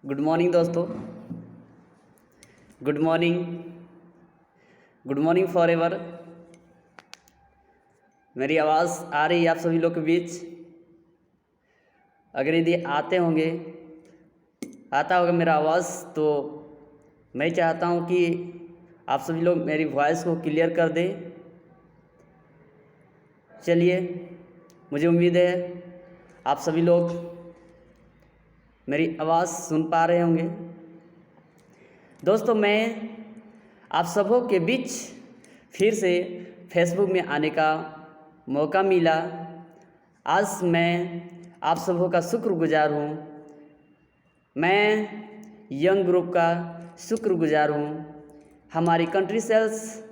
Good morning दोस्तों। Good morning. Good morning for ever. मेरी आवाज़ आ रही है आप सभी लोग के बीच? अगर यदि आता होगा मेरा आवाज़, तो मैं चाहता हूँ कि आप सभी लोग मेरी वॉइस को क्लियर कर दें। चलिए, मुझे उम्मीद है आप सभी लोग मेरी आवाज़ सुन पा रहे होंगे। दोस्तों, मैं आप सबों के बीच फिर से फेसबुक में आने का मौका मिला। आज मैं आप सबों का शुक्रगुजार हूँ। मैं यंग ग्रुप का शुक्रगुजार हूँ। हमारी कंट्री सेल्स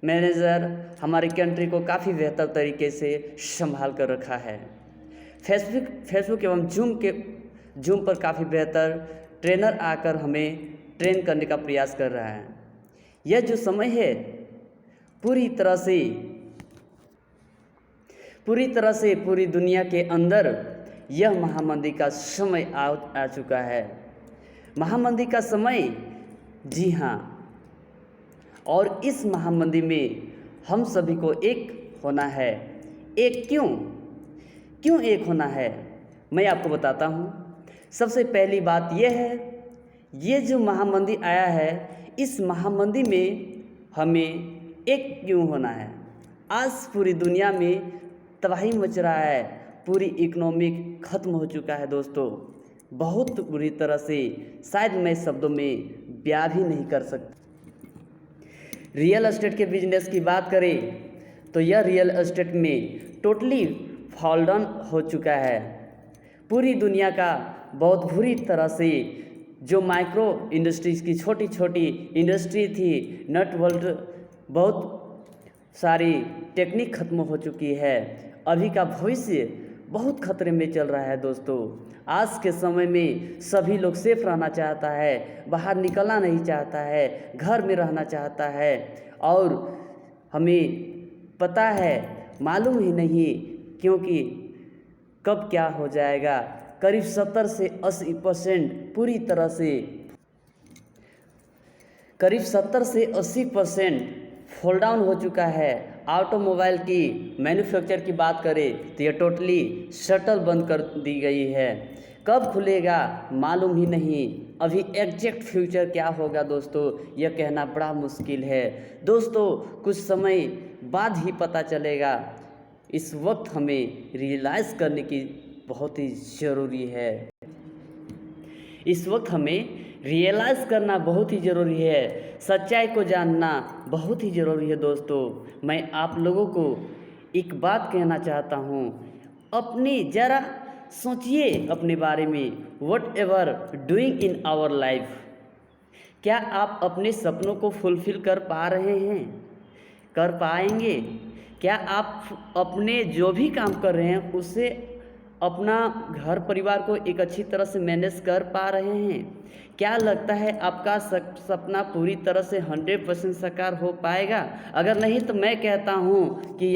मैनेजर हमारी कंट्री को काफ़ी बेहतर तरीके से संभाल कर रखा है। फेसबुक एवं जूम पर काफ़ी बेहतर ट्रेनर आकर हमें ट्रेन करने का प्रयास कर रहा है। यह जो समय है पूरी तरह से पूरी दुनिया के अंदर यह महामंदी का समय आ चुका है। महामंदी का समय, जी हाँ। और इस महामंदी में हम सभी को एक होना है। एक क्यों एक होना है, मैं आपको बताता हूँ। सबसे पहली बात यह है, ये जो महामंदी आया है, इस महामंदी में हमें एक क्यों होना है। आज पूरी दुनिया में तबाही मच रहा है। पूरी इकोनॉमिक ख़त्म हो चुका है दोस्तों, बहुत बुरी तरह से। शायद मैं शब्दों में बयां भी नहीं कर सकता। रियल एस्टेट के बिजनेस की बात करें तो यह रियल एस्टेट में टोटली फॉल डाउन हो चुका है। पूरी दुनिया का बहुत बुरी तरह से जो माइक्रो इंडस्ट्रीज़ की छोटी छोटी इंडस्ट्री थी, नट बोल्ट, बहुत सारी टेक्निक ख़त्म हो चुकी है। अभी का भविष्य बहुत खतरे में चल रहा है दोस्तों। आज के समय में सभी लोग सेफ रहना चाहता है, बाहर निकलना नहीं चाहता है, घर में रहना चाहता है। और हमें पता है, मालूम ही नहीं क्योंकि कब क्या हो जाएगा। करीब 70 से 80% पूरी तरह से, करीब 70 से 80% फॉल डाउन हो चुका है। ऑटोमोबाइल की मैन्युफैक्चर की बात करें तो यह टोटली शटल बंद कर दी गई है। कब खुलेगा मालूम ही नहीं। अभी एग्जैक्ट फ्यूचर क्या होगा दोस्तों, यह कहना बड़ा मुश्किल है दोस्तों। कुछ समय बाद ही पता चलेगा। इस वक्त हमें रियलाइज़ करने की बहुत ही ज़रूरी है। इस वक्त हमें रियलाइज़ करना बहुत ही ज़रूरी है। सच्चाई को जानना बहुत ही ज़रूरी है दोस्तों। मैं आप लोगों को एक बात कहना चाहता हूँ, अपनी ज़रा सोचिए अपने बारे में। Whatever doing in our life, क्या आप अपने सपनों को फुलफ़िल कर पा रहे हैं, कर पाएंगे? क्या आप अपने जो भी काम कर रहे हैं उससे अपना घर परिवार को एक अच्छी तरह से मैनेज कर पा रहे हैं? क्या लगता है आपका सपना पूरी तरह से 100% साकार हो पाएगा? अगर नहीं तो मैं कहता हूँ कि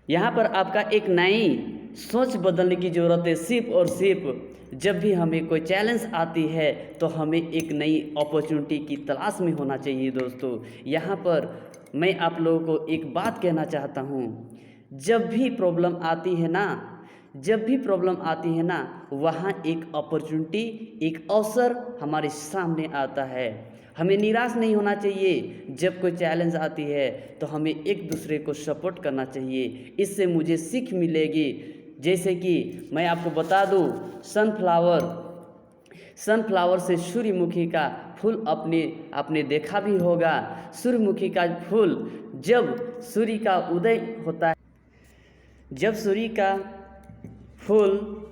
यहाँ पर आपका एक नई सोच बदलने की ज़रूरत है। सिर्फ और सिर्फ जब भी हमें कोई चैलेंज आती है तो हमें एक नई अपॉर्चुनिटी की तलाश में होना चाहिए दोस्तों। यहाँ पर मैं आप लोगों को एक बात कहना चाहता हूँ, जब भी प्रॉब्लम आती है ना, वहाँ एक अपॉर्चुनिटी, एक अवसर हमारे सामने आता है। हमें निराश नहीं होना चाहिए। जब कोई चैलेंज आती है तो हमें एक दूसरे को सपोर्ट करना चाहिए। इससे मुझे सीख मिलेगी। जैसे कि मैं आपको बता दूँ, सनफ्लावर से सूर्यमुखी का फूल आपने देखा भी होगा। सूर्यमुखी का फूल जब सूर्य का उदय होता है, जब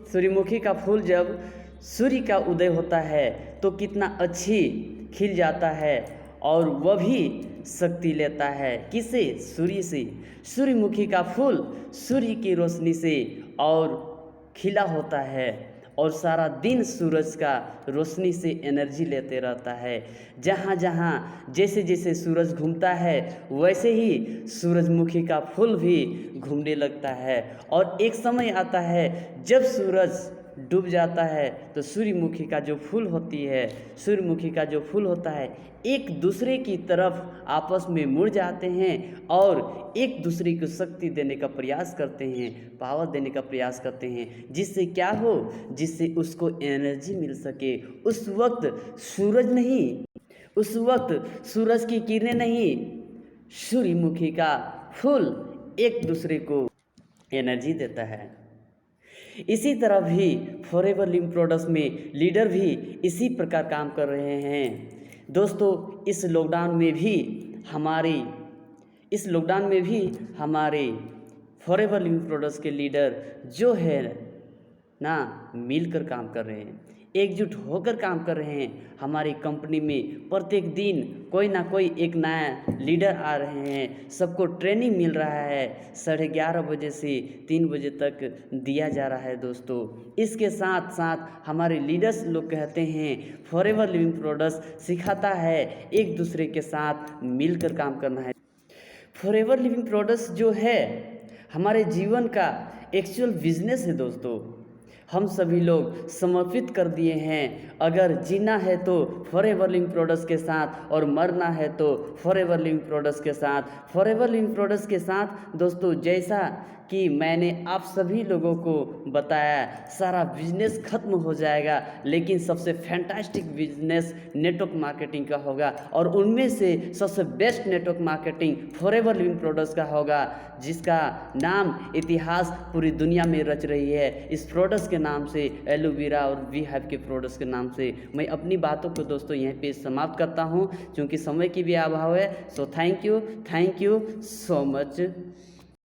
सूर्यमुखी का फूल जब सूर्य का उदय होता है तो कितना अच्छी खिल जाता है और वह भी शक्ति लेता है। किसे? सूर्य से। सूर्यमुखी का फूल सूर्य की रोशनी से और खिला होता है और सारा दिन सूरज का रोशनी से एनर्जी लेते रहता है। जहाँ जहाँ जैसे जैसे सूरज घूमता है वैसे ही सूरजमुखी का फूल भी घूमने लगता है। और एक समय आता है जब सूरज डूब जाता है तो सूर्यमुखी का जो फूल होती है, सूर्यमुखी का जो फूल होता है एक दूसरे की तरफ आपस में मुड़ जाते हैं और एक दूसरे को शक्ति देने का प्रयास करते हैं, पावर देने का प्रयास करते हैं, जिससे क्या हो, जिससे उसको एनर्जी मिल सके। उस वक्त सूरज नहीं, उस वक्त सूरज की किरणें नहीं, सूर्यमुखी का फूल एक दूसरे को एनर्जी देता है। इसी तरह भी फॉरएवर लिविंग प्रोडक्ट्स में लीडर भी इसी प्रकार काम कर रहे हैं। दोस्तों, इस लॉकडाउन में भी हमारे फॉरएवर लिविंग प्रोडक्ट्स के लीडर जो है ना, मिलकर काम कर रहे हैं, एकजुट होकर काम कर रहे हैं। हमारी कंपनी में प्रत्येक दिन कोई ना कोई एक नया लीडर आ रहे हैं, सबको ट्रेनिंग मिल रहा है, 11:30 बजे से 3 बजे तक दिया जा रहा है। दोस्तों, इसके साथ साथ हमारे लीडर्स लोग कहते हैं फॉरएवर लिविंग प्रोडक्ट्स सिखाता है एक दूसरे के साथ मिलकर काम करना है। फॉरएवर लिविंग प्रोडक्ट्स जो है हमारे जीवन का एक्चुअल बिजनेस है। दोस्तों, हम सभी लोग समर्पित कर दिए हैं। अगर जीना है तो फॉरएवर लिविंग प्रोडक्ट्स के साथ और मरना है तो फॉरएवर लिविंग प्रोडक्ट्स के साथ। फॉरएवर लिविंग प्रोडक्ट्स के साथ दोस्तों, जैसा कि मैंने आप सभी लोगों को बताया, सारा बिजनेस खत्म हो जाएगा, लेकिन सबसे फैंटास्टिक बिजनेस नेटवर्क मार्केटिंग का होगा और उनमें से सबसे best network marketing forever living products का होगा, जिसका नाम इतिहास पूरी दुनिया में रच रही है। इस प्रोडक्ट्स के नाम से, एलोवेरा और वी हैव के प्रोडक्ट्स के नाम से मैं अपनी बातों को दोस्तों यहीं पे समाप्त करता हूँ, क्योंकि समय की भी अभाव है। So thank you so much.